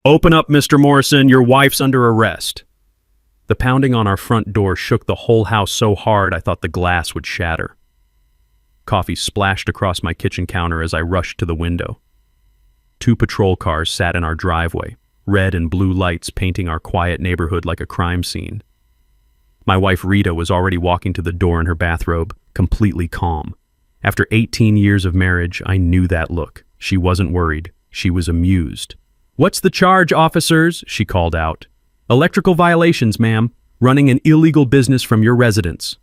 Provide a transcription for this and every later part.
"Open up, Mr. Morrison, your wife's under arrest." The pounding on our front door shook the whole house so hard I thought the glass would shatter. Coffee splashed across my kitchen counter as I rushed to the window. 2 patrol cars sat in our driveway, red and blue lights painting our quiet neighborhood like a crime scene. My wife Rita was already walking to the door in her bathrobe, completely calm. After 18 years of marriage, I knew that look. She wasn't worried. She was amused. "What's the charge, officers?" she called out. "Electrical violations, ma'am. Running an illegal business from your residence."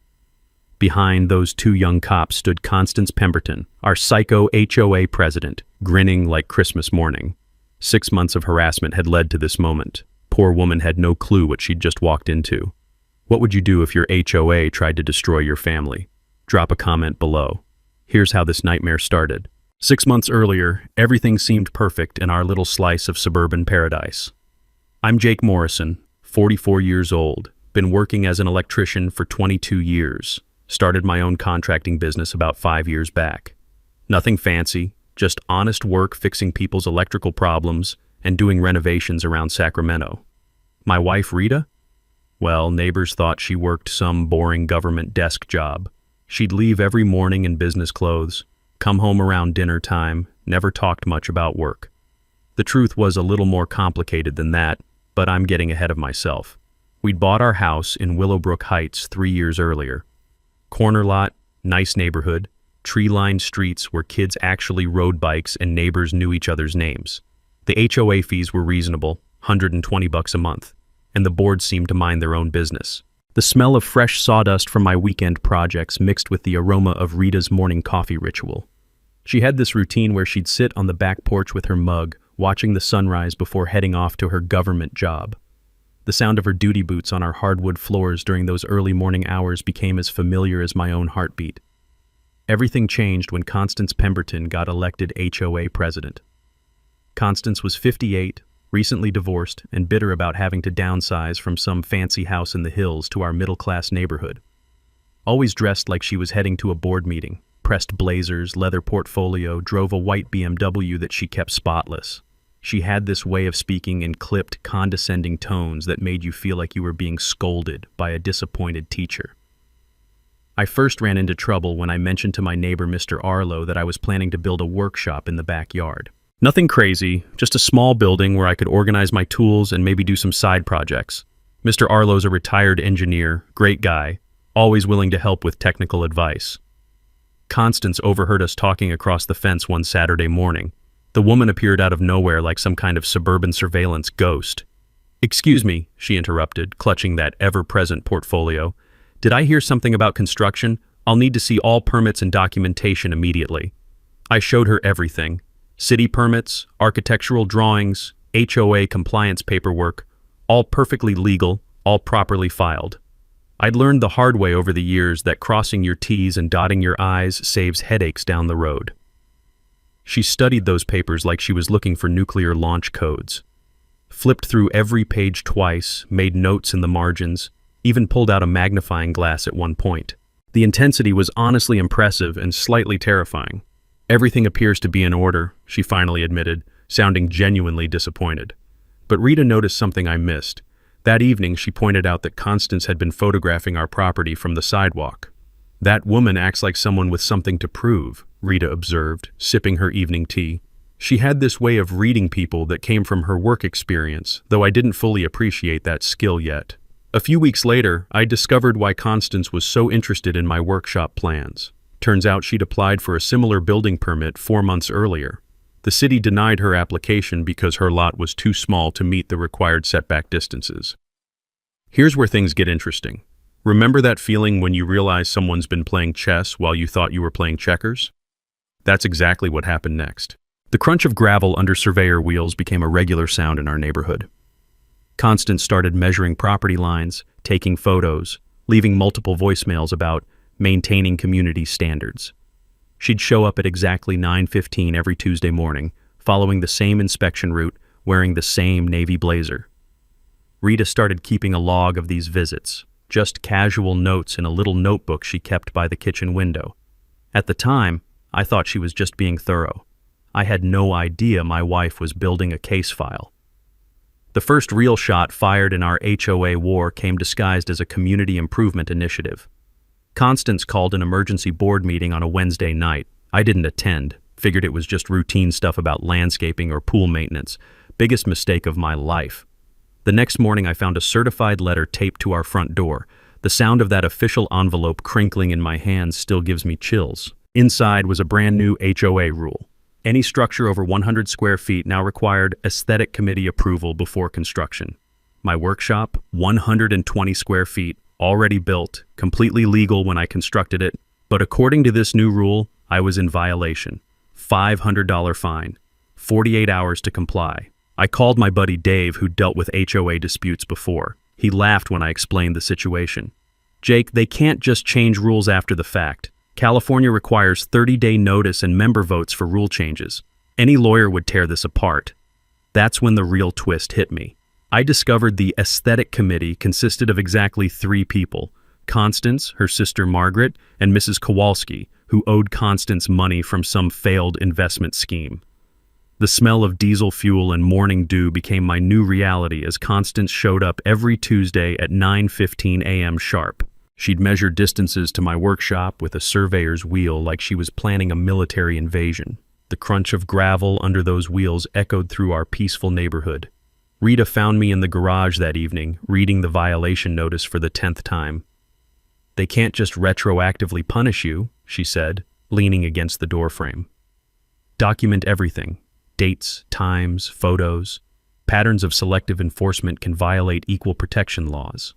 Behind those 2 young cops stood Constance Pemberton, our psycho HOA president, grinning like Christmas morning. 6 months of harassment had led to this moment. Poor woman had no clue what she'd just walked into. What would you do if your HOA tried to destroy your family? Drop a comment below. Here's how this nightmare started. 6 months earlier, everything seemed perfect in our little slice of suburban paradise. I'm Jake Morrison, 44 years old, been working as an electrician for 22 years. Started my own contracting business about 5 years back. Nothing fancy, just honest work fixing people's electrical problems and doing renovations around Sacramento. My wife Rita? Well, neighbors thought she worked some boring government desk job. She'd leave every morning in business clothes, come home around dinner time, never talked much about work. The truth was a little more complicated than that, but I'm getting ahead of myself. We'd bought our house in Willowbrook Heights 3 years earlier. Corner lot, nice neighborhood, tree-lined streets where kids actually rode bikes and neighbors knew each other's names. The HOA fees were reasonable, $120 a month, and the board seemed to mind their own business. The smell of fresh sawdust from my weekend projects mixed with the aroma of Rita's morning coffee ritual. She had this routine where she'd sit on the back porch with her mug, watching the sunrise before heading off to her government job. The sound of her duty boots on our hardwood floors during those early morning hours became as familiar as my own heartbeat. Everything changed when Constance Pemberton got elected HOA president. Constance was 58, recently divorced, and bitter about having to downsize from some fancy house in the hills to our middle-class neighborhood. Always dressed like she was heading to a board meeting, pressed blazers, leather portfolio, drove a white BMW that she kept spotless. She had this way of speaking in clipped, condescending tones that made you feel like you were being scolded by a disappointed teacher. I first ran into trouble when I mentioned to my neighbor Mr. Arlo that I was planning to build a workshop in the backyard. Nothing crazy, just a small building where I could organize my tools and maybe do some side projects. Mr. Arlo's a retired engineer, great guy, always willing to help with technical advice. Constance overheard us talking across the fence one Saturday morning. The woman appeared out of nowhere like some kind of suburban surveillance ghost. "Excuse me," she interrupted, clutching that ever-present portfolio. "Did I hear something about construction? I'll need to see all permits and documentation immediately." I showed her everything. City permits, architectural drawings, HOA compliance paperwork, all perfectly legal, all properly filed. I'd learned the hard way over the years that crossing your T's and dotting your I's saves headaches down the road. She studied those papers like she was looking for nuclear launch codes. Flipped through every page twice, made notes in the margins, even pulled out a magnifying glass at one point. The intensity was honestly impressive and slightly terrifying. "Everything appears to be in order," she finally admitted, sounding genuinely disappointed. But Rita noticed something I missed. That evening, she pointed out that Constance had been photographing our property from the sidewalk. "That woman acts like someone with something to prove," Rita observed, sipping her evening tea. She had this way of reading people that came from her work experience, though I didn't fully appreciate that skill yet. A few weeks later, I discovered why Constance was so interested in my workshop plans. Turns out she'd applied for a similar building permit 4 months earlier. The city denied her application because her lot was too small to meet the required setback distances. Here's where things get interesting. Remember that feeling when you realize someone's been playing chess while you thought you were playing checkers? That's exactly what happened next. The crunch of gravel under surveyor wheels became a regular sound in our neighborhood. Constance started measuring property lines, taking photos, leaving multiple voicemails about maintaining community standards. She'd show up at exactly 9:15 every Tuesday morning, following the same inspection route, wearing the same navy blazer. Rita started keeping a log of these visits, just casual notes in a little notebook she kept by the kitchen window. At the time, I thought she was just being thorough. I had no idea my wife was building a case file. The first real shot fired in our HOA war came disguised as a community improvement initiative. Constance called an emergency board meeting on a Wednesday night. I didn't attend, figured it was just routine stuff about landscaping or pool maintenance. Biggest mistake of my life. The next morning I found a certified letter taped to our front door. The sound of that official envelope crinkling in my hands still gives me chills. Inside was a brand new HOA rule. Any structure over 100 square feet now required aesthetic committee approval before construction. My workshop, 120 square feet, already built, completely legal when I constructed it, but according to this new rule, I was in violation. $500 fine, 48 hours to comply. I called my buddy Dave, who dealt with HOA disputes before. He laughed when I explained the situation. Jake, they can't just change rules after the fact. California requires 30-day notice and member votes for rule changes. Any lawyer would tear this apart. That's when the real twist hit me. I discovered the aesthetic committee consisted of exactly 3 people: Constance, her sister Margaret, and Mrs. Kowalski, who owed Constance money from some failed investment scheme. The smell of diesel fuel and morning dew became my new reality as Constance showed up every Tuesday at 9:15 a.m. sharp. She'd measure distances to my workshop with a surveyor's wheel like she was planning a military invasion. The crunch of gravel under those wheels echoed through our peaceful neighborhood. Rita found me in the garage that evening, reading the violation notice for the 10th time. "They can't just retroactively punish you," she said, leaning against the doorframe. "Document everything. Dates, times, photos. Patterns of selective enforcement can violate equal protection laws."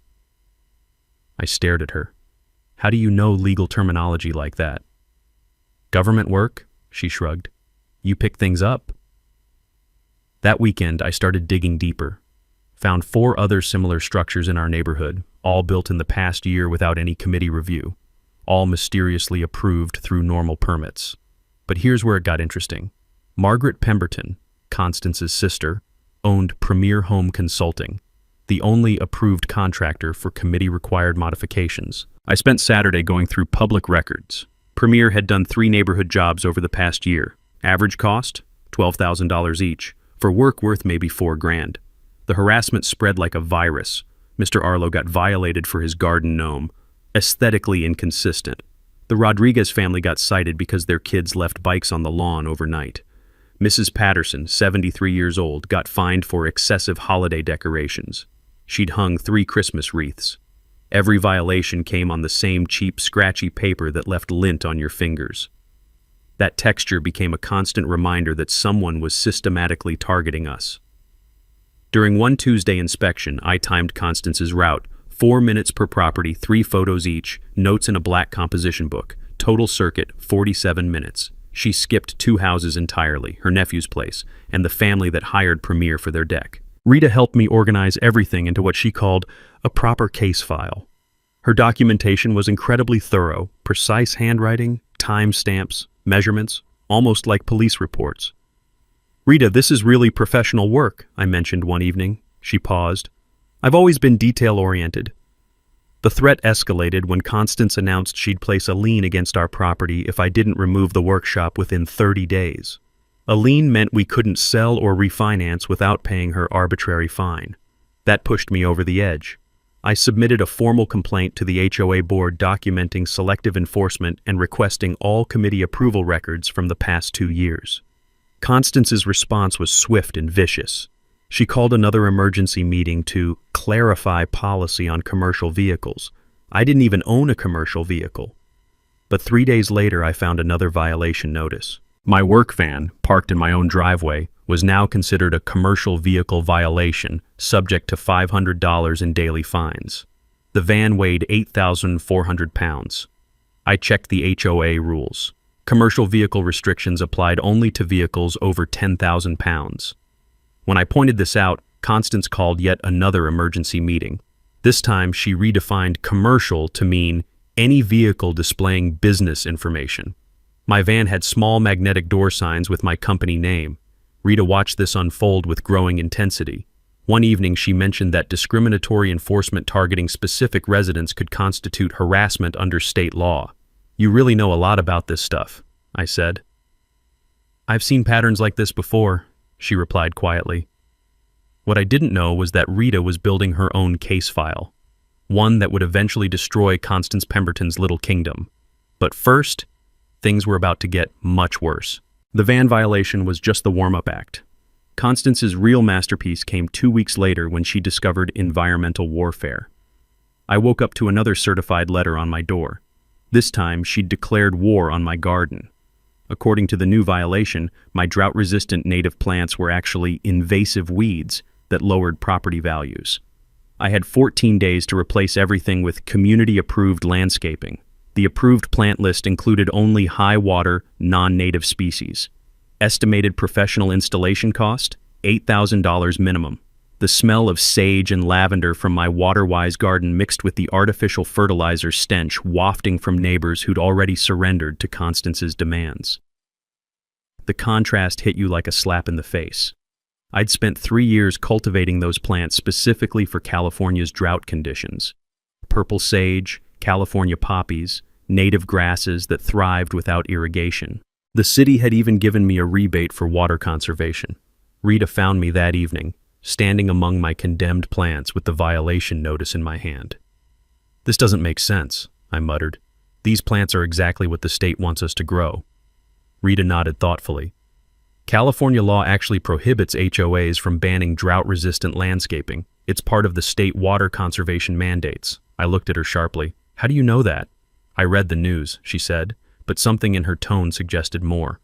I stared at her. "How do you know legal terminology like that?" "Government work," she shrugged. "You pick things up." That weekend, I started digging deeper. Found 4 other similar structures in our neighborhood, all built in the past year without any committee review, all mysteriously approved through normal permits. But here's where it got interesting. Margaret Pemberton, Constance's sister, owned Premier Home Consulting, the only approved contractor for committee-required modifications. I spent Saturday going through public records. Premier had done 3 neighborhood jobs over the past year. Average cost? $12,000 each, for work worth maybe $4,000. The harassment spread like a virus. Mr. Arlo got violated for his garden gnome. Aesthetically inconsistent. The Rodriguez family got cited because their kids left bikes on the lawn overnight. Mrs. Patterson, 73 years old, got fined for excessive holiday decorations. She'd hung 3 Christmas wreaths. Every violation came on the same cheap, scratchy paper that left lint on your fingers. That texture became a constant reminder that someone was systematically targeting us. During one Tuesday inspection, I timed Constance's route, 4 minutes per property, 3 photos each, notes in a black composition book. Total circuit, 47 minutes. She skipped 2 houses entirely, her nephew's place, and the family that hired Premier for their deck. Rita helped me organize everything into what she called a proper case file. Her documentation was incredibly thorough, precise handwriting, timestamps, measurements, almost like police reports. "Rita, this is really professional work," I mentioned one evening. She paused. "I've always been detail-oriented." The threat escalated when Constance announced she'd place a lien against our property if I didn't remove the workshop within 30 days. A lien meant we couldn't sell or refinance without paying her arbitrary fine. That pushed me over the edge. I submitted a formal complaint to the HOA board documenting selective enforcement and requesting all committee approval records from the past 2 years. Constance's response was swift and vicious. She called another emergency meeting to clarify policy on commercial vehicles. I didn't even own a commercial vehicle. But 3 days later, I found another violation notice. My work van, parked in my own driveway, was now considered a commercial vehicle violation, subject to $500 in daily fines. The van weighed 8,400 pounds. I checked the HOA rules. Commercial vehicle restrictions applied only to vehicles over 10,000 pounds. When I pointed this out, Constance called yet another emergency meeting. This time, she redefined commercial to mean any vehicle displaying business information. My van had small magnetic door signs with my company name. Rita watched this unfold with growing intensity. One evening, she mentioned that discriminatory enforcement targeting specific residents could constitute harassment under state law. "You really know a lot about this stuff," I said. "I've seen patterns like this before," she replied quietly. What I didn't know was that Rita was building her own case file, one that would eventually destroy Constance Pemberton's little kingdom. But first, things were about to get much worse. The van violation was just the warm-up act. Constance's real masterpiece came 2 weeks later when she discovered environmental warfare. I woke up to another certified letter on my door. This time, she'd declared war on my garden. According to the new violation, my drought-resistant native plants were actually invasive weeds that lowered property values. I had 14 days to replace everything with community-approved landscaping. The approved plant list included only high-water, non-native species. Estimated professional installation cost, $8,000 minimum. The smell of sage and lavender from my water-wise garden mixed with the artificial fertilizer stench wafting from neighbors who'd already surrendered to Constance's demands. The contrast hit you like a slap in the face. I'd spent 3 years cultivating those plants specifically for California's drought conditions. Purple sage, California poppies, native grasses that thrived without irrigation. The city had even given me a rebate for water conservation. Rita found me that evening, standing among my condemned plants with the violation notice in my hand. "This doesn't make sense," I muttered. "These plants are exactly what the state wants us to grow." Rita nodded thoughtfully. "California law actually prohibits HOAs from banning drought-resistant landscaping. It's part of the state water conservation mandates." I looked at her sharply. "How do you know that?" "I read the news," she said, but something in her tone suggested more.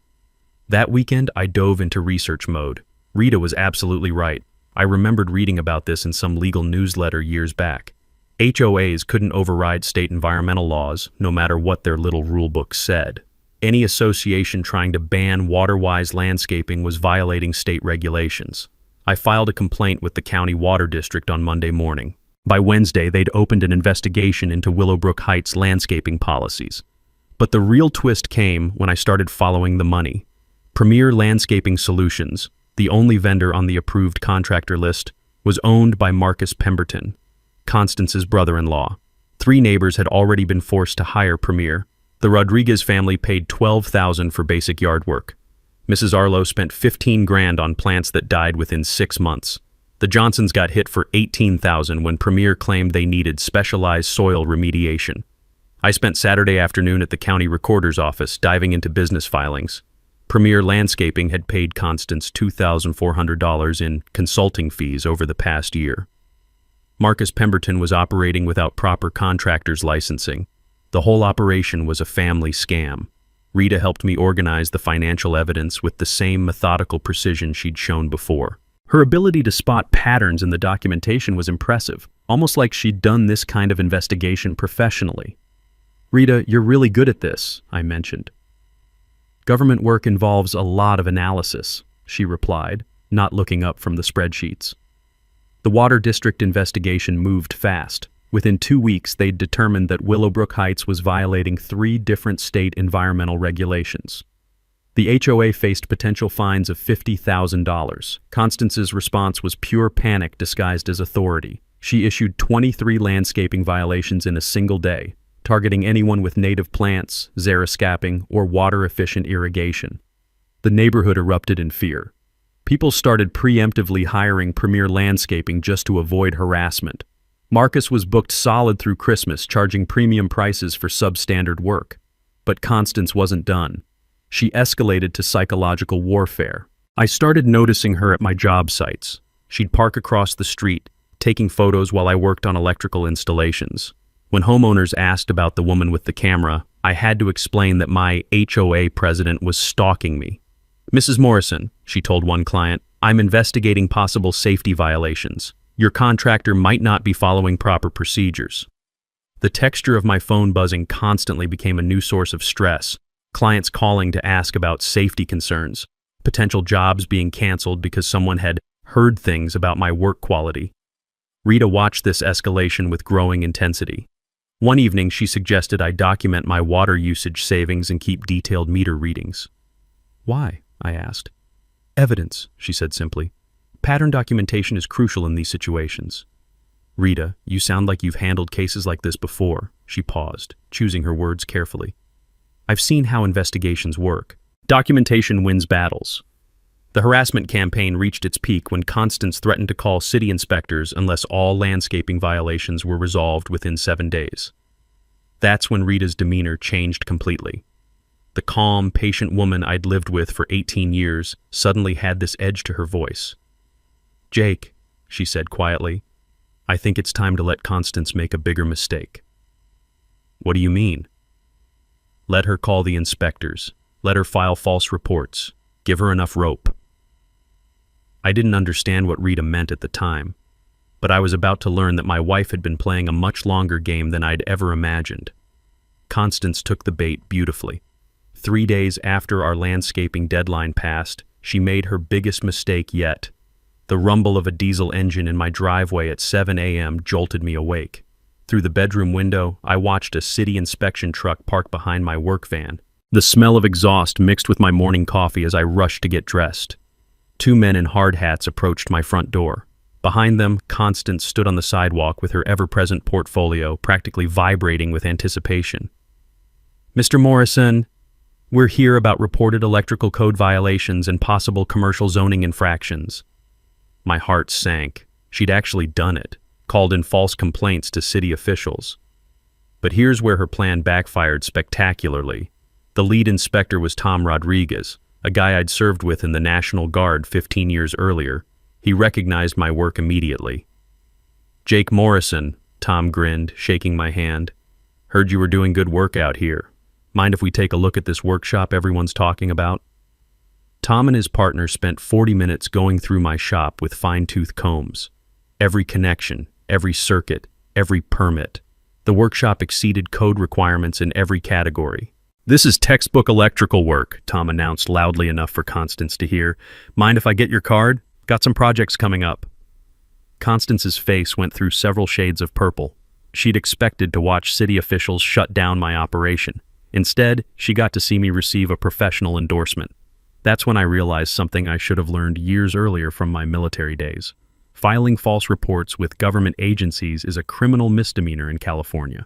That weekend, I dove into research mode. Rita was absolutely right. I remembered reading about this in some legal newsletter years back. HOAs couldn't override state environmental laws, no matter what their little rulebook said. Any association trying to ban water-wise landscaping was violating state regulations. I filed a complaint with the county water district on Monday morning. By Wednesday, they'd opened an investigation into Willowbrook Heights' landscaping policies. But the real twist came when I started following the money. Premier Landscaping Solutions, the only vendor on the approved contractor list, was owned by Marcus Pemberton, Constance's brother-in-law. 3 neighbors had already been forced to hire Premier. The Rodriguez family paid $12,000 for basic yard work. Mrs. Arlo spent $15,000 on plants that died within 6 months. The Johnsons got hit for $18,000 when Premier claimed they needed specialized soil remediation. I spent Saturday afternoon at the county recorder's office diving into business filings. Premier Landscaping had paid Constance $2,400 in consulting fees over the past year. Marcus Pemberton was operating without proper contractor's licensing. The whole operation was a family scam. Rita helped me organize the financial evidence with the same methodical precision she'd shown before. Her ability to spot patterns in the documentation was impressive, almost like she'd done this kind of investigation professionally. "Rita, you're really good at this," I mentioned. "Government work involves a lot of analysis," she replied, not looking up from the spreadsheets. The Water District investigation moved fast. Within 2 weeks, they'd determined that Willowbrook Heights was violating 3 different state environmental regulations. The HOA faced potential fines of $50,000. Constance's response was pure panic disguised as authority. She issued 23 landscaping violations in a single day, targeting anyone with native plants, xeriscaping, or water-efficient irrigation. The neighborhood erupted in fear. People started preemptively hiring Premier Landscaping just to avoid harassment. Marcus was booked solid through Christmas, charging premium prices for substandard work. But Constance wasn't done. She escalated to psychological warfare. I started noticing her at my job sites. She'd park across the street, taking photos while I worked on electrical installations. When homeowners asked about the woman with the camera, I had to explain that my HOA president was stalking me. "Mrs. Morrison," she told one client, "I'm investigating possible safety violations. Your contractor might not be following proper procedures." The texture of my phone buzzing constantly became a new source of stress. Clients calling to ask about safety concerns, potential jobs being canceled because someone had heard things about my work quality. Rita watched this escalation with growing intensity. One evening, she suggested I document my water usage savings and keep detailed meter readings. "Why?" I asked. "Evidence," she said simply. "Pattern documentation is crucial in these situations." "Rita, you sound like you've handled cases like this before." She paused, choosing her words carefully. "I've seen how investigations work. Documentation wins battles. The harassment campaign reached its peak when Constance threatened to call city inspectors unless all landscaping violations were resolved within 7 days. That's when Rita's demeanor changed completely. The calm, patient woman I'd lived with for 18 years suddenly had this edge to her voice. "Jake," she said quietly, "I think it's time to let Constance make a bigger mistake." "What do you mean?" "Let her call the inspectors. Let her file false reports. Give her enough rope." I didn't understand what Rita meant at the time, but I was about to learn that my wife had been playing a much longer game than I'd ever imagined. Constance took the bait beautifully. 3 days after our landscaping deadline passed, she made her biggest mistake yet. The rumble of a diesel engine in my driveway at 7 a.m. jolted me awake. Through the bedroom window, I watched a city inspection truck park behind my work van. The smell of exhaust mixed with my morning coffee as I rushed to get dressed. 2 men in hard hats approached my front door. Behind them, Constance stood on the sidewalk with her ever-present portfolio practically vibrating with anticipation. "Mr. Morrison, we're here about reported electrical code violations and possible commercial zoning infractions." My heart sank. She'd actually done it, called in false complaints to city officials. But here's where her plan backfired spectacularly. The lead inspector was Tom Rodriguez, a guy I'd served with in the National Guard 15 years earlier. He recognized my work immediately. "Jake Morrison," Tom grinned, shaking my hand. "Heard you were doing good work out here. Mind if we take a look at this workshop everyone's talking about?" Tom and his partner spent 40 minutes going through my shop with fine-tooth combs. Every connection, every circuit, every permit. The workshop exceeded code requirements in every category. "This is textbook electrical work," Tom announced loudly enough for Constance to hear. "Mind if I get your card? Got some projects coming up." Constance's face went through several shades of purple. She'd expected to watch city officials shut down my operation. Instead, she got to see me receive a professional endorsement. That's when I realized something I should have learned years earlier from my military days. Filing false reports with government agencies is a criminal misdemeanor in California.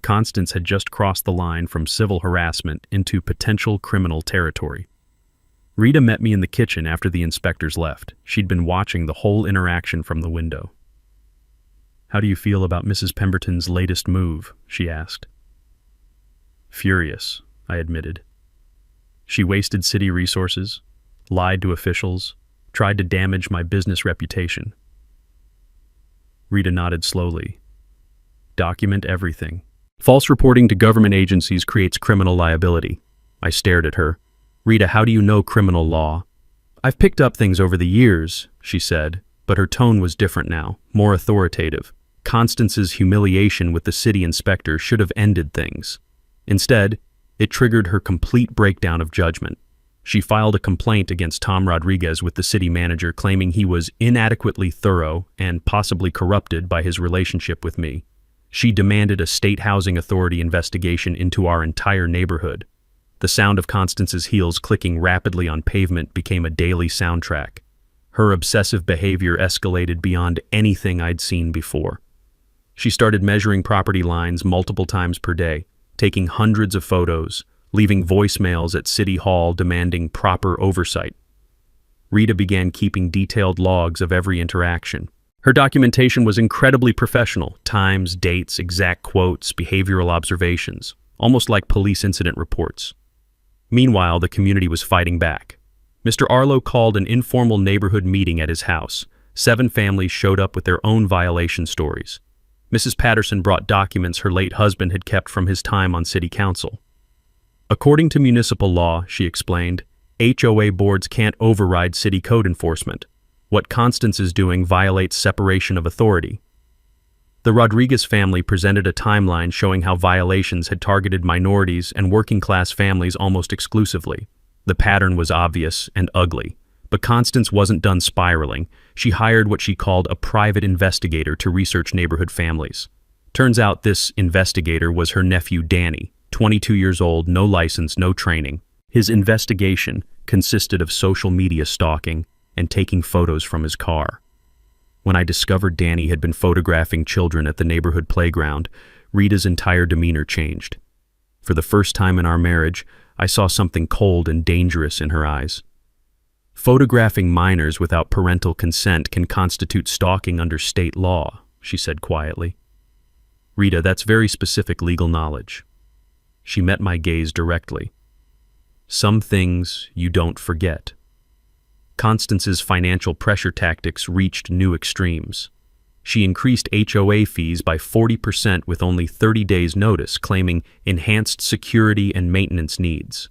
Constance had just crossed the line from civil harassment into potential criminal territory. Rita met me in the kitchen after the inspectors left. She'd been watching the whole interaction from the window. "How do you feel about Mrs. Pemberton's latest move?" she asked. "Furious," I admitted. She wasted city resources, lied to officials, tried to damage my business reputation. Rita nodded slowly. "Document everything. False reporting to government agencies creates criminal liability." I stared at her. "Rita, how do you know criminal law?" "I've picked up things over the years," she said, but her tone was different now, more authoritative. Constance's humiliation with the city inspector should have ended things. Instead, it triggered her complete breakdown of judgment. She filed a complaint against Tom Rodriguez with the city manager, claiming he was inadequately thorough and possibly corrupted by his relationship with me. She demanded a state housing authority investigation into our entire neighborhood. The sound of Constance's heels clicking rapidly on pavement became a daily soundtrack. Her obsessive behavior escalated beyond anything I'd seen before. She started measuring property lines multiple times per day, taking hundreds of photos, leaving voicemails at City Hall demanding proper oversight. Rita began keeping detailed logs of every interaction. Her documentation was incredibly professional: times, dates, exact quotes, behavioral observations, almost like police incident reports. Meanwhile, the community was fighting back. Mr. Arlo called an informal neighborhood meeting at his house. 7 families showed up with their own violation stories. Mrs. Patterson brought documents her late husband had kept from his time on city council. "According to municipal law," she explained, "HOA boards can't override city code enforcement. What Constance is doing violates separation of authority." The Rodriguez family presented a timeline showing how violations had targeted minorities and working-class families almost exclusively. The pattern was obvious and ugly, but Constance wasn't done spiraling. She hired what she called a private investigator to research neighborhood families. Turns out this investigator was her nephew Danny, 22 years old, no license, no training. His investigation consisted of social media stalking and taking photos from his car. When I discovered Danny had been photographing children at the neighborhood playground, Rita's entire demeanor changed. For the first time in our marriage, I saw something cold and dangerous in her eyes. Photographing minors without parental consent can constitute stalking under state law, she said quietly. Rita, that's very specific legal knowledge. She met my gaze directly. Some things you don't forget. Constance's financial pressure tactics reached new extremes. She increased HOA fees by 40% with only 30 days' notice, claiming enhanced security and maintenance needs.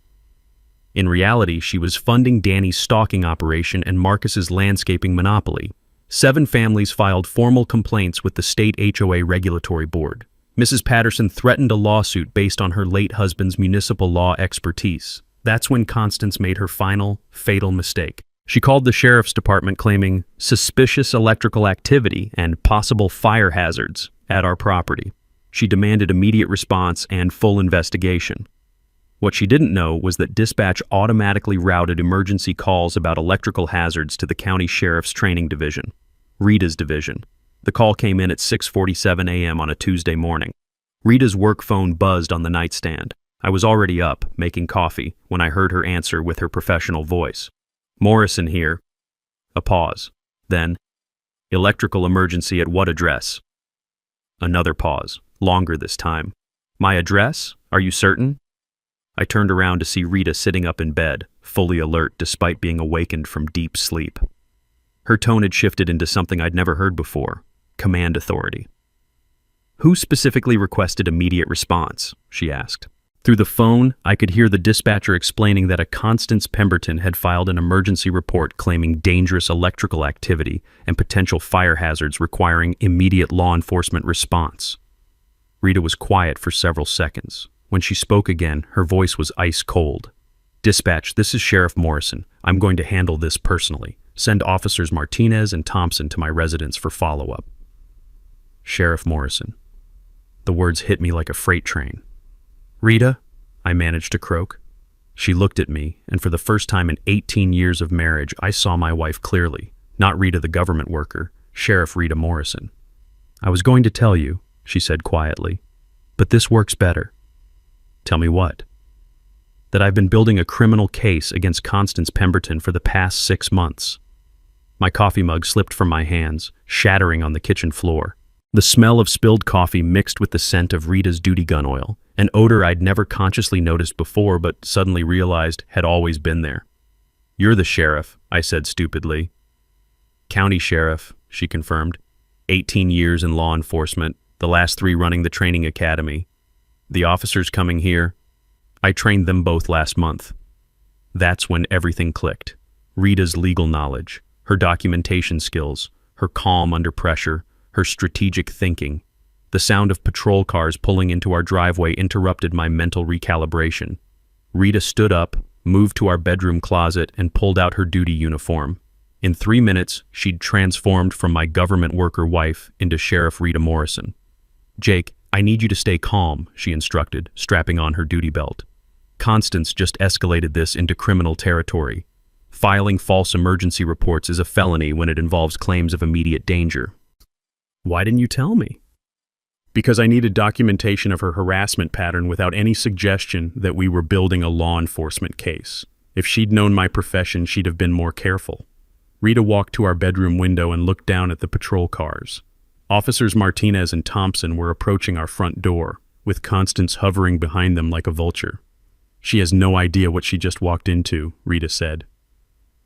In reality, she was funding Danny's stalking operation and Marcus's landscaping monopoly. 7 families filed formal complaints with the state HOA regulatory board. Mrs. Patterson threatened a lawsuit based on her late husband's municipal law expertise. That's when Constance made her final, fatal mistake. She called the sheriff's department claiming suspicious electrical activity and possible fire hazards at our property. She demanded immediate response and full investigation. What she didn't know was that dispatch automatically routed emergency calls about electrical hazards to the county sheriff's training division, Rita's division. The call came in at 6:47 a.m. on a Tuesday morning. Rita's work phone buzzed on the nightstand. I was already up, making coffee, when I heard her answer with her professional voice. Morrison here. A pause. Then, electrical emergency at what address? Another pause, longer this time. My address? Are you certain? I turned around to see Rita sitting up in bed, fully alert despite being awakened from deep sleep. Her tone had shifted into something I'd never heard before, command authority. Who specifically requested immediate response? She asked. Through the phone, I could hear the dispatcher explaining that a Constance Pemberton had filed an emergency report claiming dangerous electrical activity and potential fire hazards requiring immediate law enforcement response. Rita was quiet for several seconds. When she spoke again, her voice was ice cold. Dispatch, this is Sheriff Morrison. I'm going to handle this personally. Send officers Martinez and Thompson to my residence for follow-up. Sheriff Morrison. The words hit me like a freight train. Rita, I managed to croak. She looked at me, and for the first time in 18 years of marriage, I saw my wife clearly. Not Rita the government worker, Sheriff Rita Morrison. I was going to tell you, she said quietly, but this works better. Tell me what? That I've been building a criminal case against Constance Pemberton for the past 6 months. My coffee mug slipped from my hands, shattering on the kitchen floor. The smell of spilled coffee mixed with the scent of Rita's duty gun oil, an odor I'd never consciously noticed before but suddenly realized had always been there. You're the sheriff, I said stupidly. County sheriff, she confirmed. 18 years in law enforcement, the last 3 running the training academy. The officers coming here, I trained them both last month. That's when everything clicked. Rita's legal knowledge, her documentation skills, her calm under pressure, her strategic thinking. The sound of patrol cars pulling into our driveway interrupted my mental recalibration. Rita stood up, moved to our bedroom closet, and pulled out her duty uniform. In 3 minutes, she'd transformed from my government worker wife into Sheriff Rita Morrison. Jake, I need you to stay calm, she instructed, strapping on her duty belt. Constance just escalated this into criminal territory. Filing false emergency reports is a felony when it involves claims of immediate danger. Why didn't you tell me? Because I needed documentation of her harassment pattern without any suggestion that we were building a law enforcement case. If she'd known my profession, she'd have been more careful. Rita walked to our bedroom window and looked down at the patrol cars. Officers Martinez and Thompson were approaching our front door, with Constance hovering behind them like a vulture. She has no idea what she just walked into, Rita said.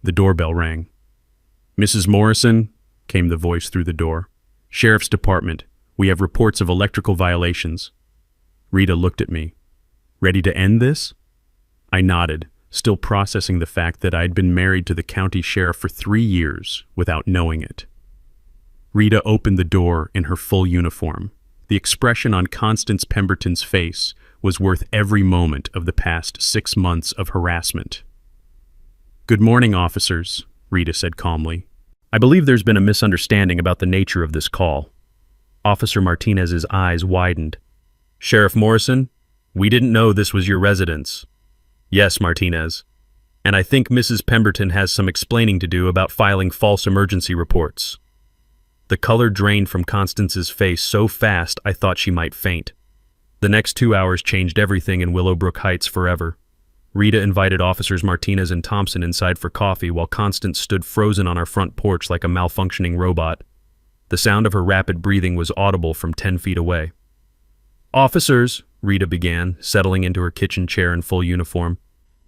The doorbell rang. Mrs. Morrison, came the voice through the door. Sheriff's Department. We have reports of electrical violations. Rita looked at me. Ready to end this? I nodded, still processing the fact that I'd been married to the county sheriff for 3 years without knowing it. Rita opened the door in her full uniform. The expression on Constance Pemberton's face was worth every moment of the past 6 months of harassment. Good morning, officers, Rita said calmly. I believe there's been a misunderstanding about the nature of this call. Officer Martinez's eyes widened. Sheriff Morrison, we didn't know this was your residence. Yes, Martinez. And I think Mrs. Pemberton has some explaining to do about filing false emergency reports. The color drained from Constance's face so fast I thought she might faint. The next 2 hours changed everything in Willowbrook Heights forever. Rita invited officers Martinez and Thompson inside for coffee while Constance stood frozen on our front porch like a malfunctioning robot. The sound of her rapid breathing was audible from 10 feet away. "Officers," Rita began, settling into her kitchen chair in full uniform,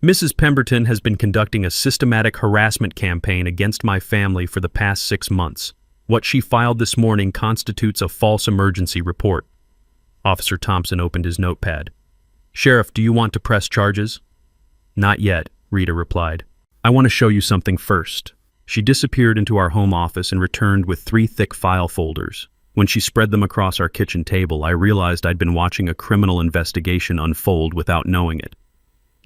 "Mrs. Pemberton has been conducting a systematic harassment campaign against my family for the past 6 months. What she filed this morning constitutes a false emergency report." Officer Thompson opened his notepad. "Sheriff, do you want to press charges?" "Not yet," Rita replied. "I want to show you something first." She disappeared into our home office and returned with 3 thick file folders. When she spread them across our kitchen table, I realized I'd been watching a criminal investigation unfold without knowing it.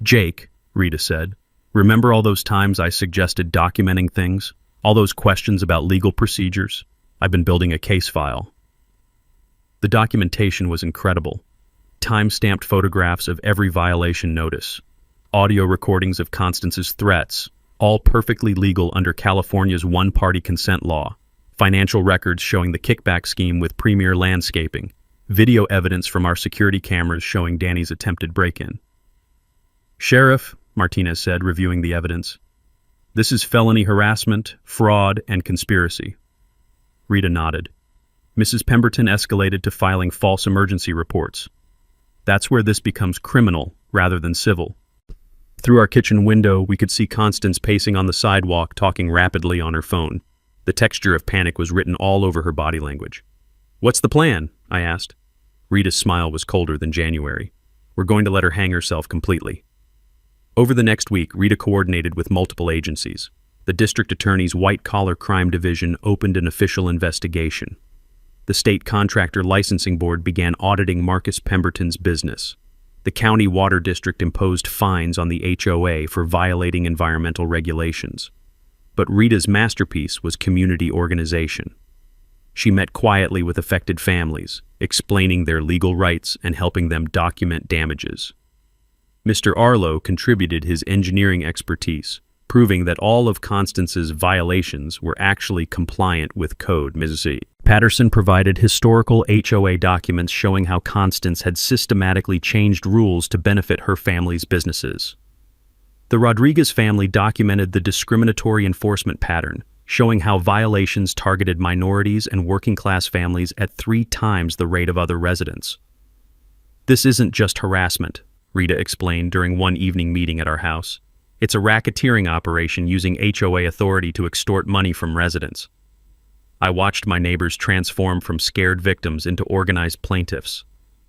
"Jake," Rita said, "remember all those times I suggested documenting things? All those questions about legal procedures? I've been building a case file." The documentation was incredible. Time-stamped photographs of every violation notice, audio recordings of Constance's threats, all perfectly legal under California's one-party consent law, financial records showing the kickback scheme with Premier Landscaping, video evidence from our security cameras showing Danny's attempted break-in. "Sheriff," Martinez said, reviewing the evidence, "this is felony harassment, fraud, and conspiracy." Rita nodded. "Mrs. Pemberton escalated to filing false emergency reports. That's where this becomes criminal rather than civil." Through our kitchen window, we could see Constance pacing on the sidewalk, talking rapidly on her phone. The texture of panic was written all over her body language. "What's the plan?" I asked. Rita's smile was colder than January. "We're going to let her hang herself completely." Over the next week, Rita coordinated with multiple agencies. The district attorney's white-collar crime division opened an official investigation. The state contractor licensing board began auditing Marcus Pemberton's business. The county water district imposed fines on the HOA for violating environmental regulations. But Rita's masterpiece was community organization. She met quietly with affected families, explaining their legal rights and helping them document damages. Mr. Arlo contributed his engineering expertise, proving that all of Constance's violations were actually compliant with code. Mrs. Patterson provided historical HOA documents showing how Constance had systematically changed rules to benefit her family's businesses. The Rodriguez family documented the discriminatory enforcement pattern, showing how violations targeted minorities and working-class families at 3 times the rate of other residents. "This isn't just harassment," Rita explained during one evening meeting at our house. "It's a racketeering operation using HOA authority to extort money from residents." I watched my neighbors transform from scared victims into organized plaintiffs.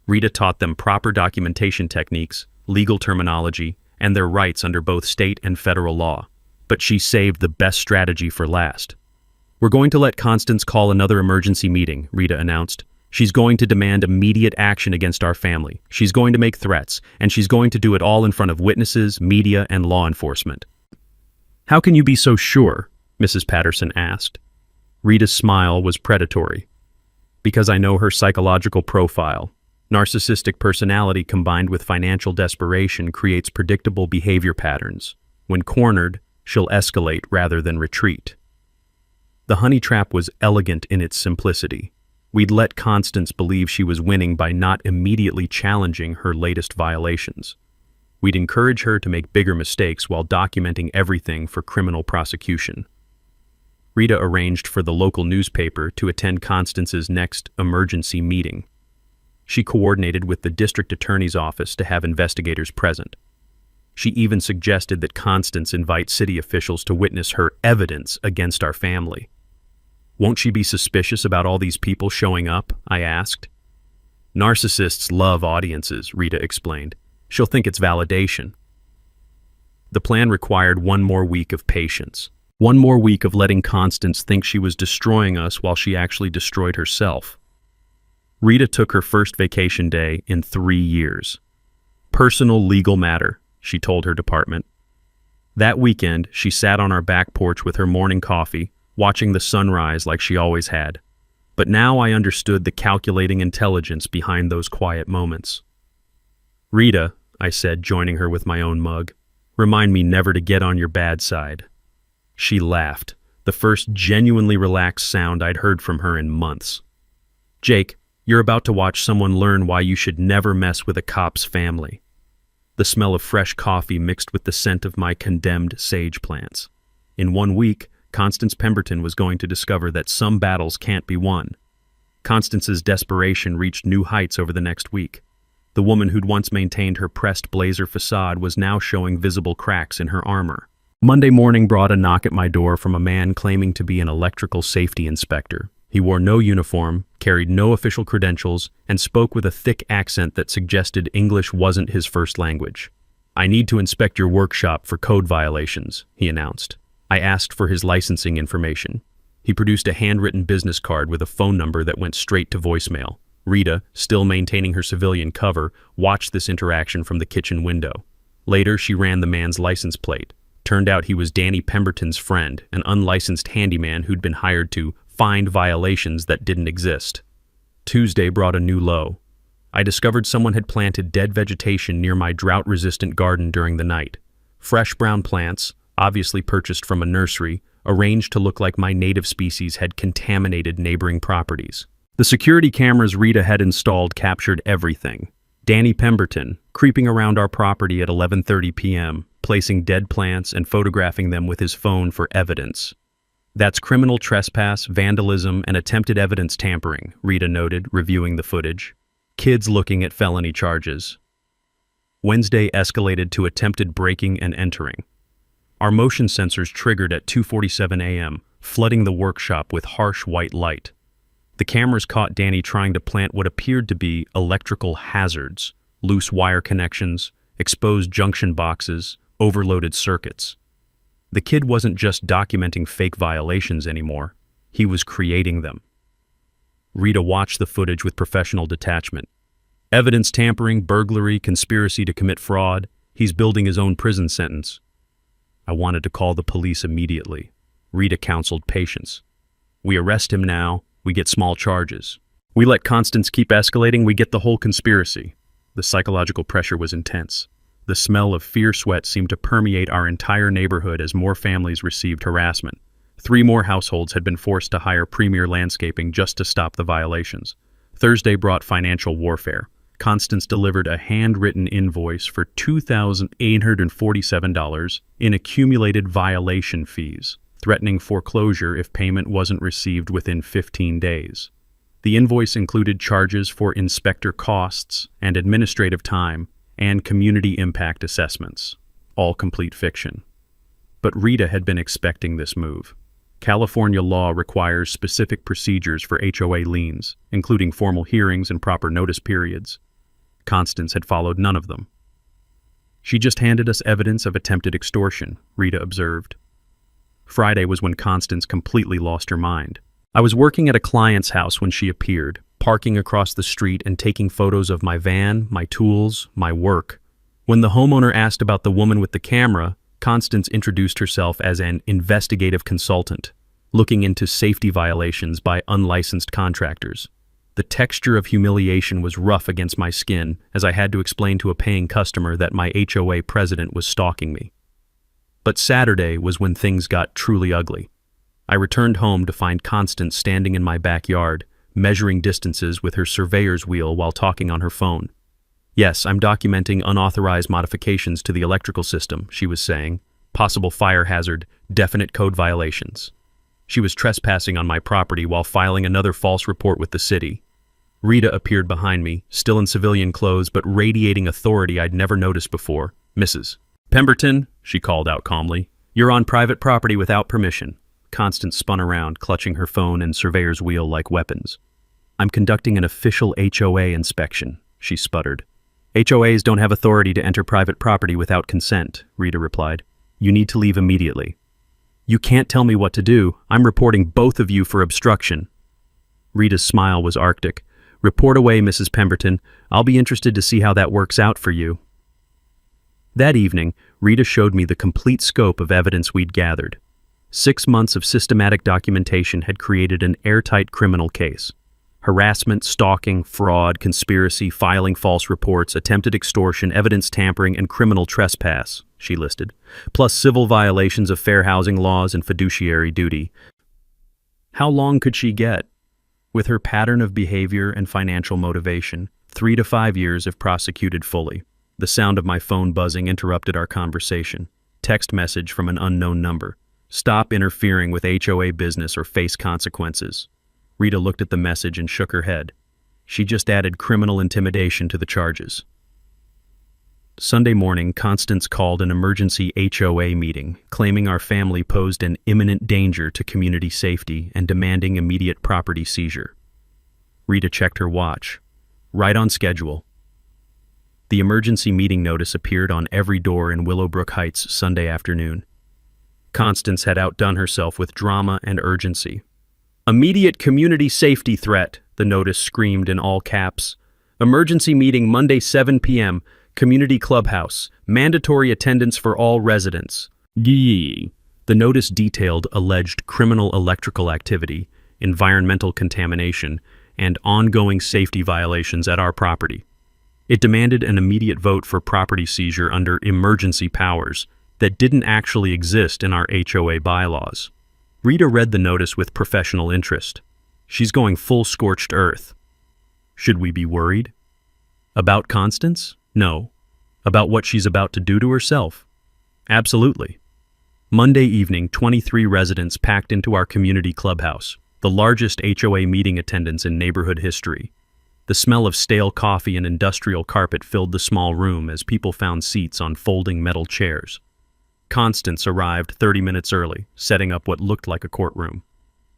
Rita taught them proper documentation techniques, legal terminology, and their rights under both state and federal law. But she saved the best strategy for last. "We're going to let Constance call another emergency meeting," Rita announced. "She's going to demand immediate action against our family. She's going to make threats, and she's going to do it all in front of witnesses, media, and law enforcement." "How can you be so sure?" Mrs. Patterson asked. Rita's smile was predatory. "Because I know her psychological profile. Narcissistic personality combined with financial desperation creates predictable behavior patterns. When cornered, she'll escalate rather than retreat." The honey trap was elegant in its simplicity. We'd let Constance believe she was winning by not immediately challenging her latest violations. We'd encourage her to make bigger mistakes while documenting everything for criminal prosecution. Rita arranged for the local newspaper to attend Constance's next emergency meeting. She coordinated with the district attorney's office to have investigators present. She even suggested that Constance invite city officials to witness her evidence against our family. "Won't she be suspicious about all these people showing up?" I asked. "Narcissists love audiences," Rita explained. "She'll think it's validation." The plan required one more week of patience. One more week of letting Constance think she was destroying us while she actually destroyed herself. Rita took her first vacation day in 3 years. "Personal legal matter," she told her department. That weekend, she sat on our back porch with her morning coffee, watching the sunrise like she always had. But now I understood the calculating intelligence behind those quiet moments. "Rita," I said, joining her with my own mug, "remind me never to get on your bad side." She laughed, the first genuinely relaxed sound I'd heard from her in months. "Jake, you're about to watch someone learn why you should never mess with a cop's family." the smell of fresh coffee mixed with the scent of my condemned sage plants. In 1 week, Constance Pemberton was going to discover that some battles can't be won. Constance's desperation reached new heights over the next week. The woman who'd once maintained her pressed blazer facade was now showing visible cracks in her armor. Monday morning brought a knock at my door from a man claiming to be an electrical safety inspector. He wore no uniform, carried no official credentials, and spoke with a thick accent that suggested English wasn't his first language. "I need to inspect your workshop for code violations," he announced. I asked for his licensing information. He produced a handwritten business card with a phone number that went straight to voicemail. Rita, still maintaining her civilian cover, watched this interaction from the kitchen window. Later, she ran the man's license plate. Turned out he was Danny Pemberton's friend, an unlicensed handyman who'd been hired to find violations that didn't exist. Tuesday brought a new low. I discovered someone had planted dead vegetation near my drought-resistant garden during the night. Fresh brown plants, obviously purchased from a nursery, arranged to look like my native species had contaminated neighboring properties. The security cameras Rita had installed captured everything. Danny Pemberton, creeping around our property at 11:30 p.m., placing dead plants and photographing them with his phone for evidence. "That's criminal trespass, vandalism, and attempted evidence tampering," Rita noted, reviewing the footage. "Kids looking at felony charges." Wednesday escalated to attempted breaking and entering. Our motion sensors triggered at 2:47 a.m., flooding the workshop with harsh white light. The cameras caught Danny trying to plant what appeared to be electrical hazards: loose wire connections, exposed junction boxes, overloaded circuits. The kid wasn't just documenting fake violations anymore, he was creating them. Rita watched the footage with professional detachment. Evidence tampering, burglary, conspiracy to commit fraud. He's building his own prison sentence. I wanted to call the police immediately. Rita counseled patience. "We arrest him now, we get small charges. We let Constance keep escalating, we get the whole conspiracy." The psychological pressure was intense. The smell of fear sweat seemed to permeate our entire neighborhood as more families received harassment. 3 more households had been forced to hire premier landscaping just to stop the violations. Thursday brought financial warfare. Constance delivered a handwritten invoice for $2,847 in accumulated violation fees, threatening foreclosure if payment wasn't received within 15 days. The invoice included charges for inspector costs and administrative time and community impact assessments, all complete fiction. But Rita had been expecting this move. California law requires specific procedures for HOA liens, including formal hearings and proper notice periods. Constance had followed none of them. "She just handed us evidence of attempted extortion," Rita observed. Friday was when Constance completely lost her mind. I was working at a client's house when she appeared, parking across the street and taking photos of my van, my tools, my work. When the homeowner asked about the woman with the camera, Constance introduced herself as an investigative consultant, looking into safety violations by unlicensed contractors. The texture of humiliation was rough against my skin as I had to explain to a paying customer that my HOA president was stalking me. But Saturday was when things got truly ugly. I returned home to find Constance standing in my backyard, measuring distances with her surveyor's wheel while talking on her phone. "Yes, I'm documenting unauthorized modifications to the electrical system," she was saying. "Possible fire hazard, definite code violations." She was trespassing on my property while filing another false report with the city. Rita appeared behind me, still in civilian clothes but radiating authority I'd never noticed before. "Mrs. Pemberton," she called out calmly, "you're on private property without permission." Constance spun around, clutching her phone and surveyor's wheel like weapons. "I'm conducting an official HOA inspection," she sputtered. "HOAs don't have authority to enter private property without consent," Rita replied. "You need to leave immediately." "You can't tell me what to do. I'm reporting both of you for obstruction." Rita's smile was arctic. "Report away, Mrs. Pemberton. I'll be interested to see how that works out for you." That evening, Rita showed me the complete scope of evidence we'd gathered. 6 months of systematic documentation had created an airtight criminal case. Harassment, stalking, fraud, conspiracy, filing false reports, attempted extortion, evidence tampering, and criminal trespass, she listed, plus civil violations of fair housing laws and fiduciary duty. How long could she get? With her pattern of behavior and financial motivation, 3 to 5 years if prosecuted fully. The sound of my phone buzzing interrupted our conversation. Text message from an unknown number. Stop interfering with HOA business or face consequences. Rita looked at the message and shook her head. She just added criminal intimidation to the charges. Sunday morning, Constance called an emergency HOA meeting, claiming our family posed an imminent danger to community safety and demanding immediate property seizure. Rita checked her watch. Right on schedule. The emergency meeting notice appeared on every door in Willowbrook Heights Sunday afternoon. Constance had outdone herself with drama and urgency. Immediate community safety threat, the notice screamed in all caps. Emergency meeting Monday 7 p.m., Community Clubhouse, mandatory attendance for all residents. Yee. The notice detailed alleged criminal electrical activity, environmental contamination, and ongoing safety violations at our property. It demanded an immediate vote for property seizure under emergency powers that didn't actually exist in our HOA bylaws. Rita read the notice with professional interest. She's going full scorched earth. Should we be worried? About Constance? No. About what she's about to do to herself? Absolutely. Monday evening, 23 residents packed into our community clubhouse, the largest HOA meeting attendance in neighborhood history. The smell of stale coffee and industrial carpet filled the small room as people found seats on folding metal chairs. Constance arrived 30 minutes early, setting up what looked like a courtroom.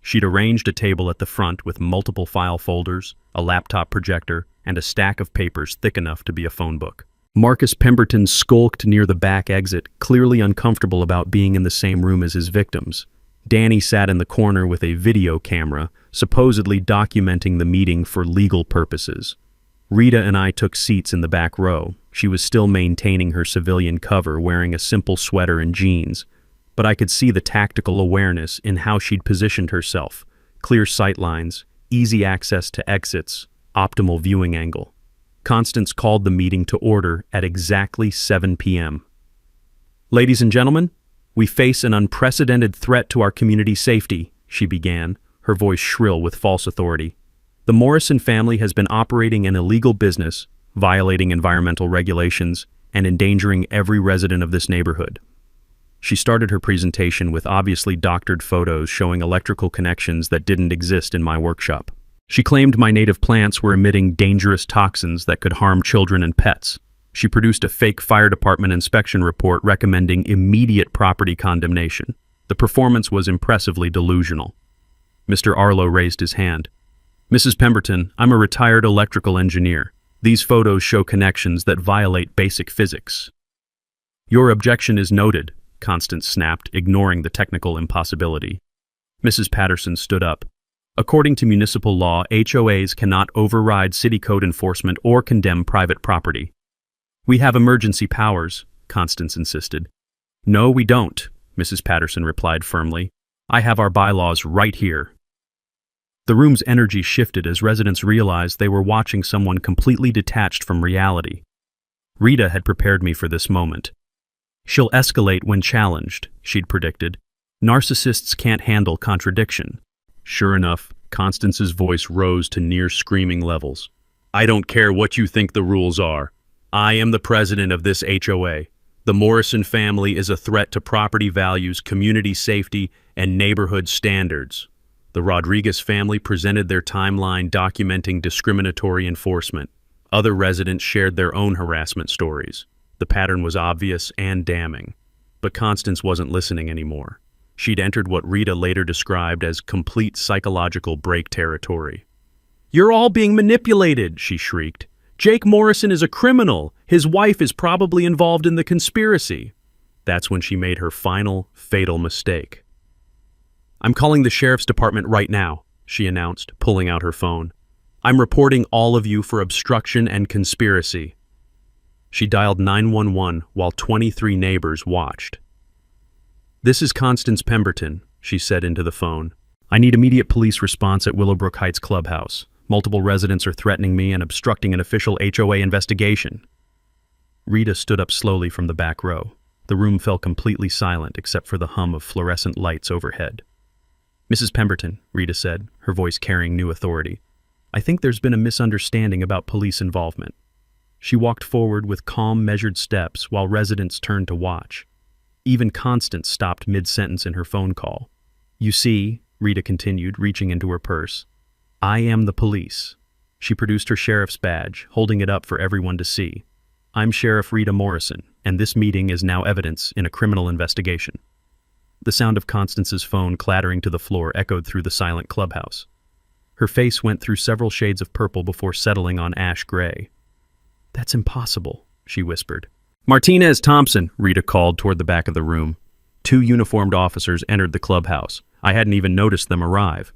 She'd arranged a table at the front with multiple file folders, a laptop projector, and a stack of papers thick enough to be a phone book. Marcus Pemberton skulked near the back exit, clearly uncomfortable about being in the same room as his victims. Danny sat in the corner with a video camera, supposedly documenting the meeting for legal purposes. Rita and I took seats in the back row. She was still maintaining her civilian cover, wearing a simple sweater and jeans, but I could see the tactical awareness in how she'd positioned herself. Clear sight lines, easy access to exits, optimal viewing angle. Constance called the meeting to order at exactly 7 p.m. Ladies and gentlemen, we face an unprecedented threat to our community safety, she began, her voice shrill with false authority. The Morrison family has been operating an illegal business, violating environmental regulations, and endangering every resident of this neighborhood. She started her presentation with obviously doctored photos showing electrical connections that didn't exist in my workshop. She claimed my native plants were emitting dangerous toxins that could harm children and pets. She produced a fake fire department inspection report recommending immediate property condemnation. The performance was impressively delusional. Mr. Arlo raised his hand. Mrs. Pemberton, I'm a retired electrical engineer. These photos show connections that violate basic physics. Your objection is noted, Constance snapped, ignoring the technical impossibility. Mrs. Patterson stood up. According to municipal law, HOAs cannot override city code enforcement or condemn private property. We have emergency powers, Constance insisted. No, we don't, Mrs. Patterson replied firmly. I have our bylaws right here. The room's energy shifted as residents realized they were watching someone completely detached from reality. Rita had prepared me for this moment. She'll escalate when challenged, she'd predicted. Narcissists can't handle contradiction. Sure enough, Constance's voice rose to near screaming levels. I don't care what you think the rules are. I am the president of this HOA. The Morrison family is a threat to property values, community safety, and neighborhood standards. The Rodriguez family presented their timeline documenting discriminatory enforcement. Other residents shared their own harassment stories. The pattern was obvious and damning. But Constance wasn't listening anymore. She'd entered what Rita later described as complete psychological break territory. You're all being manipulated, she shrieked. Jake Morrison is a criminal. His wife is probably involved in the conspiracy. That's when she made her final, fatal mistake. I'm calling the sheriff's department right now, she announced, pulling out her phone. I'm reporting all of you for obstruction and conspiracy. She dialed 911 while 23 neighbors watched. This is Constance Pemberton, she said into the phone. I need immediate police response at Willowbrook Heights Clubhouse. Multiple residents are threatening me and obstructing an official HOA investigation. Rita stood up slowly from the back row. The room fell completely silent except for the hum of fluorescent lights overhead. Mrs. Pemberton, Rita said, her voice carrying new authority. I think there's been a misunderstanding about police involvement. She walked forward with calm, measured steps while residents turned to watch. Even Constance stopped mid-sentence in her phone call. "You see," Rita continued, reaching into her purse, "I am the police." She produced her sheriff's badge, holding it up for everyone to see. "I'm Sheriff Rita Morrison, and this meeting is now evidence in a criminal investigation." The sound of Constance's phone clattering to the floor echoed through the silent clubhouse. Her face went through several shades of purple before settling on ash gray. "That's impossible," she whispered. "Martinez, Thompson," Rita called toward the back of the room. Two uniformed officers entered the clubhouse. I hadn't even noticed them arrive.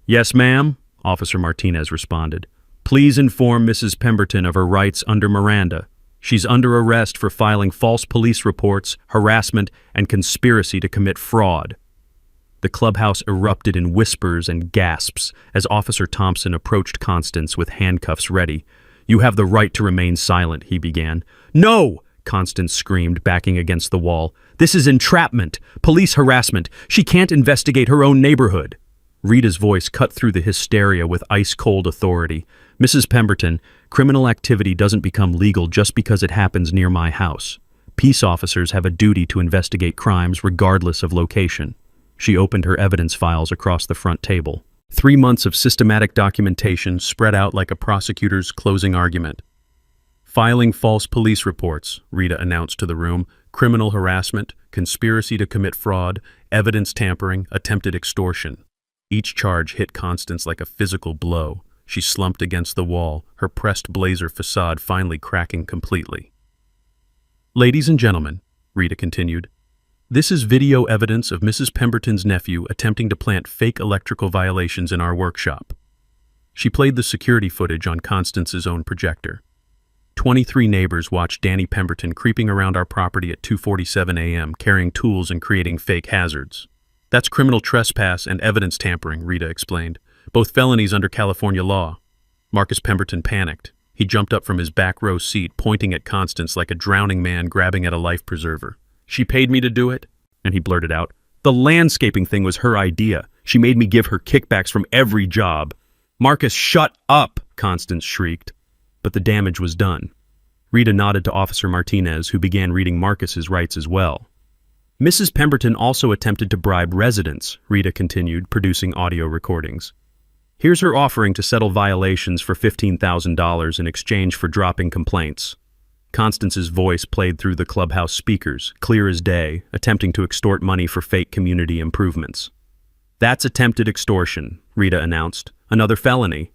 "Yes, ma'am," Officer Martinez responded. "Please inform Mrs. Pemberton of her rights under Miranda. She's under arrest for filing false police reports, harassment, and conspiracy to commit fraud." The clubhouse erupted in whispers and gasps as Officer Thompson approached Constance with handcuffs ready. "You have the right to remain silent," he began. "No!" Constance screamed, backing against the wall. "This is entrapment, police harassment. She can't investigate her own neighborhood." Rita's voice cut through the hysteria with ice-cold authority. "Mrs. Pemberton, criminal activity doesn't become legal just because it happens near my house. Peace officers have a duty to investigate crimes regardless of location." She opened her evidence files across the front table. 3 months of systematic documentation spread out like a prosecutor's closing argument. "Filing false police reports," Rita announced to the room, "criminal harassment, conspiracy to commit fraud, evidence tampering, attempted extortion." Each charge hit Constance like a physical blow. She slumped against the wall, her pressed blazer facade finally cracking completely. "Ladies and gentlemen," Rita continued, "this is video evidence of Mrs. Pemberton's nephew attempting to plant fake electrical violations in our workshop." She played the security footage on Constance's own projector. 23 neighbors watched Danny Pemberton creeping around our property at 2:47 a.m., carrying tools and creating fake hazards. "That's criminal trespass and evidence tampering," Rita explained. "Both felonies under California law." Marcus Pemberton panicked. He jumped up from his back row seat, pointing at Constance like a drowning man grabbing at a life preserver. "She paid me to do it?" And he blurted out, "The landscaping thing was her idea. She made me give her kickbacks from every job." "Marcus, shut up!" Constance shrieked. But the damage was done. Rita nodded to Officer Martinez, who began reading Marcus's rights as well. "Mrs. Pemberton also attempted to bribe residents," Rita continued, producing audio recordings. "Here's her offering to settle violations for $15,000 in exchange for dropping complaints." Constance's voice played through the clubhouse speakers, clear as day, attempting to extort money for fake community improvements. "That's attempted extortion," Rita announced. "Another felony."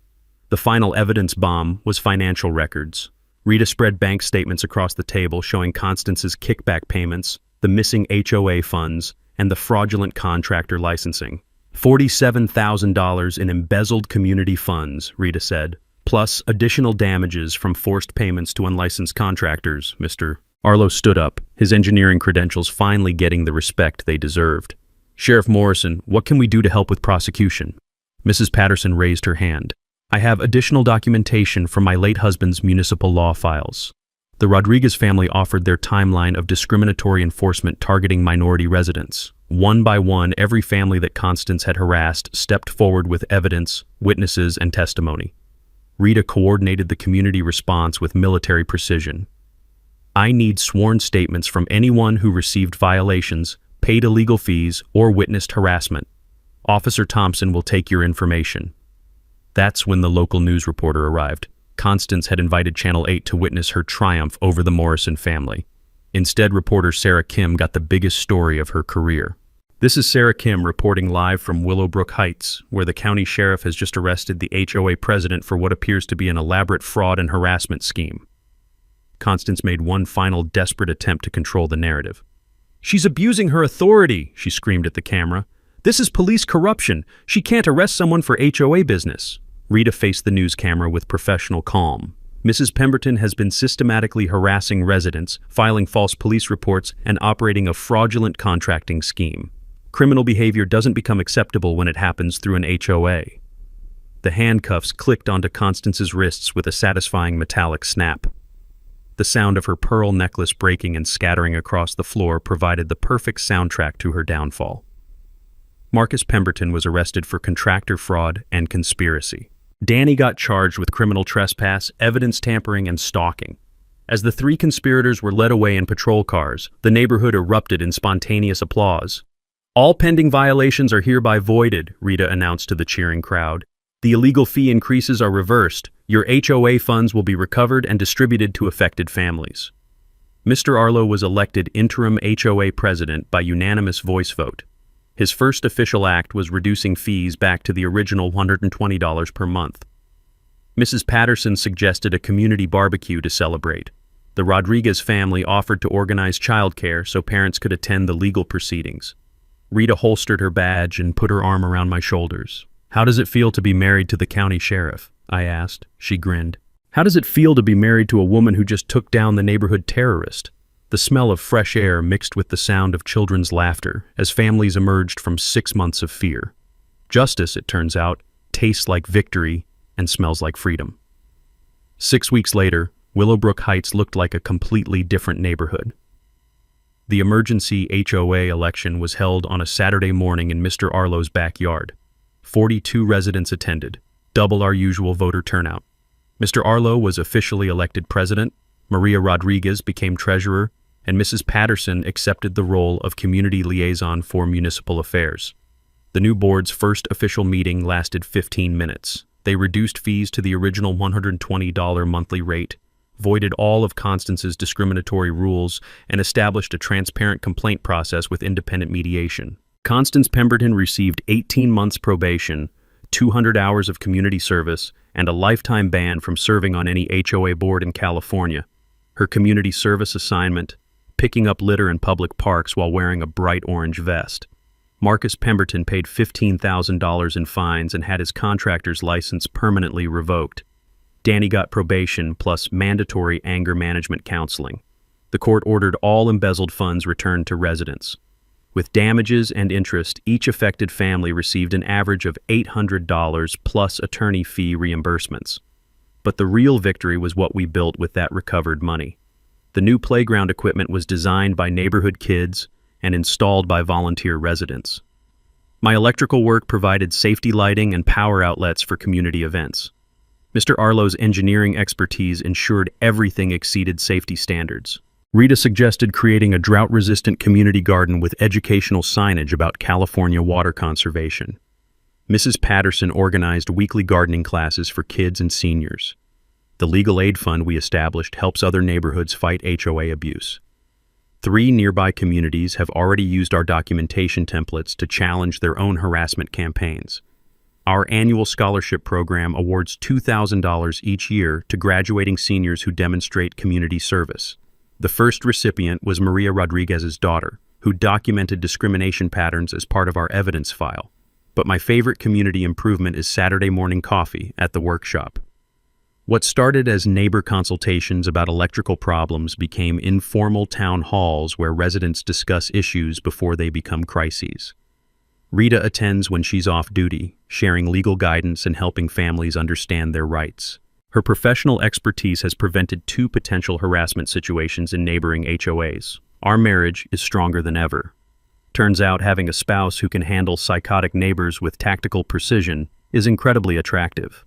The final evidence bomb was financial records. Rita spread bank statements across the table showing Constance's kickback payments, the missing HOA funds, and the fraudulent contractor licensing. $47,000 in embezzled community funds, Rita said, plus additional damages from forced payments to unlicensed contractors, Mr. Arlo stood up, his engineering credentials finally getting the respect they deserved. "Sheriff Morrison, what can we do to help with prosecution?" Mrs. Patterson raised her hand. "I have additional documentation from my late husband's municipal law files." The Rodriguez family offered their timeline of discriminatory enforcement targeting minority residents. One by one, every family that Constance had harassed stepped forward with evidence, witnesses, and testimony. Rita coordinated the community response with military precision. "I need sworn statements from anyone who received violations, paid illegal fees, or witnessed harassment. Officer Thompson will take your information." That's when the local news reporter arrived. Constance had invited Channel 8 to witness her triumph over the Morrison family. Instead, reporter Sarah Kim got the biggest story of her career. This is Sarah Kim reporting live from Willowbrook Heights, where the county sheriff has just arrested the HOA president for what appears to be an elaborate fraud and harassment scheme. Constance made one final desperate attempt to control the narrative. "She's abusing her authority," she screamed at the camera. "This is police corruption. She can't arrest someone for HOA business." Rita faced the news camera with professional calm. "Mrs. Pemberton has been systematically harassing residents, filing false police reports, and operating a fraudulent contracting scheme. Criminal behavior doesn't become acceptable when it happens through an HOA." The handcuffs clicked onto Constance's wrists with a satisfying metallic snap. The sound of her pearl necklace breaking and scattering across the floor provided the perfect soundtrack to her downfall. Marcus Pemberton was arrested for contractor fraud and conspiracy. Danny got charged with criminal trespass, evidence tampering, and stalking. As the three conspirators were led away in patrol cars, the neighborhood erupted in spontaneous applause. "All pending violations are hereby voided," Rita announced to the cheering crowd. "The illegal fee increases are reversed. Your HOA funds will be recovered and distributed to affected families." Mr. Arlo was elected interim HOA president by unanimous voice vote. His first official act was reducing fees back to the original $120 per month. Mrs. Patterson suggested a community barbecue to celebrate. The Rodriguez family offered to organize childcare so parents could attend the legal proceedings. Rita holstered her badge and put her arm around my shoulders. "How does it feel to be married to the county sheriff?" I asked. She grinned. "How does it feel to be married to a woman who just took down the neighborhood terrorist?" The smell of fresh air mixed with the sound of children's laughter as families emerged from 6 months of fear. Justice, it turns out, tastes like victory and smells like freedom. 6 weeks later, Willowbrook Heights looked like a completely different neighborhood. The emergency HOA election was held on a Saturday morning in Mr. Arlo's backyard. 42 residents attended, double our usual voter turnout. Mr. Arlo was officially elected president, Maria Rodriguez became treasurer, and Mrs. Patterson accepted the role of community liaison for municipal affairs. The new board's first official meeting lasted 15 minutes. They reduced fees to the original $120 monthly rate, voided all of Constance's discriminatory rules, and established a transparent complaint process with independent mediation. Constance Pemberton received 18 months probation, 200 hours of community service, and a lifetime ban from serving on any HOA board in California. Her community service assignment: picking up litter in public parks while wearing a bright orange vest. Marcus Pemberton paid $15,000 in fines and had his contractor's license permanently revoked. Danny got probation plus mandatory anger management counseling. The court ordered all embezzled funds returned to residents. With damages and interest, each affected family received an average of $800 plus attorney fee reimbursements. But the real victory was what we built with that recovered money. The new playground equipment was designed by neighborhood kids and installed by volunteer residents. My electrical work provided safety lighting and power outlets for community events. Mr. Arlo's engineering expertise ensured everything exceeded safety standards. Rita suggested creating a drought-resistant community garden with educational signage about California water conservation. Mrs. Patterson organized weekly gardening classes for kids and seniors. The legal aid fund we established helps other neighborhoods fight HOA abuse. 3 nearby communities have already used our documentation templates to challenge their own harassment campaigns. Our annual scholarship program awards $2,000 each year to graduating seniors who demonstrate community service. The first recipient was Maria Rodriguez's daughter, who documented discrimination patterns as part of our evidence file. But my favorite community improvement is Saturday morning coffee at the workshop. What started as neighbor consultations about electrical problems became informal town halls where residents discuss issues before they become crises. Rita attends when she's off duty, sharing legal guidance and helping families understand their rights. Her professional expertise has prevented 2 potential harassment situations in neighboring HOAs. Our marriage is stronger than ever. Turns out having a spouse who can handle psychotic neighbors with tactical precision is incredibly attractive.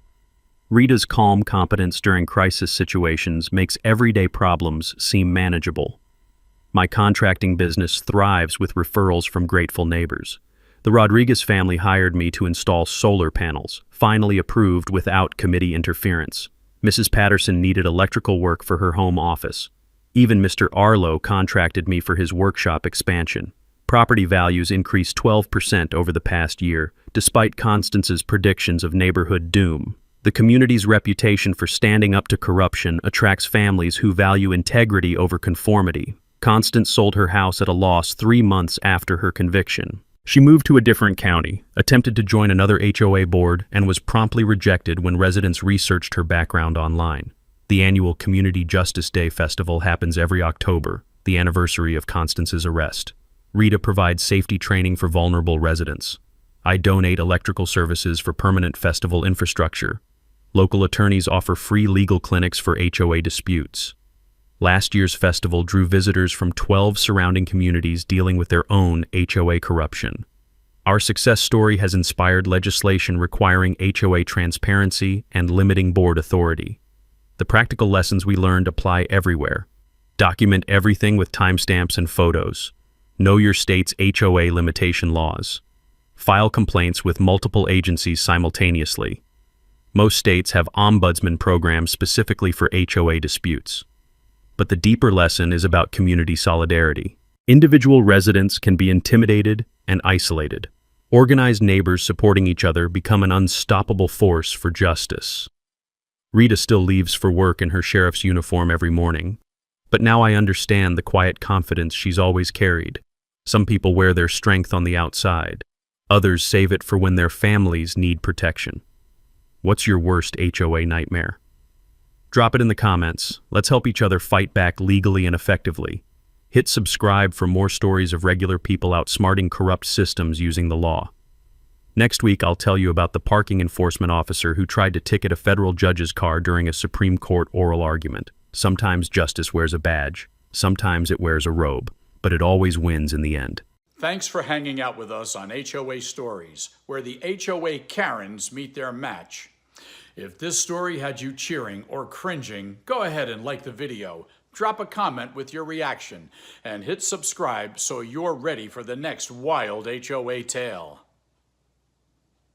Rita's calm competence during crisis situations makes everyday problems seem manageable. My contracting business thrives with referrals from grateful neighbors. The Rodriguez family hired me to install solar panels, finally approved without committee interference. Mrs. Patterson needed electrical work for her home office. Even Mr. Arlo contracted me for his workshop expansion. Property values increased 12% over the past year, despite Constance's predictions of neighborhood doom. The community's reputation for standing up to corruption attracts families who value integrity over conformity. Constance sold her house at a loss 3 months after her conviction. She moved to a different county, attempted to join another HOA board, and was promptly rejected when residents researched her background online. The annual Community Justice Day festival happens every October, the anniversary of Constance's arrest. Rita provides safety training for vulnerable residents. I donate electrical services for permanent festival infrastructure. Local attorneys offer free legal clinics for HOA disputes. Last year's festival drew visitors from 12 surrounding communities dealing with their own HOA corruption. Our success story has inspired legislation requiring HOA transparency and limiting board authority. The practical lessons we learned apply everywhere. Document everything with timestamps and photos. Know your state's HOA limitation laws. File complaints with multiple agencies simultaneously. Most states have ombudsman programs specifically for HOA disputes. But the deeper lesson is about community solidarity. Individual residents can be intimidated and isolated. Organized neighbors supporting each other become an unstoppable force for justice. Rita still leaves for work in her sheriff's uniform every morning. But now I understand the quiet confidence she's always carried. Some people wear their strength on the outside. Others save it for when their families need protection. What's your worst HOA nightmare? Drop it in the comments. Let's help each other fight back legally and effectively. Hit subscribe for more stories of regular people outsmarting corrupt systems using the law. Next week, I'll tell you about the parking enforcement officer who tried to ticket a federal judge's car during a Supreme Court oral argument. Sometimes justice wears a badge, sometimes it wears a robe, but it always wins in the end. Thanks for hanging out with us on HOA Stories, where the HOA Karens meet their match. If this story had you cheering or cringing, go ahead and like the video, drop a comment with your reaction, and hit subscribe so you're ready for the next wild HOA tale.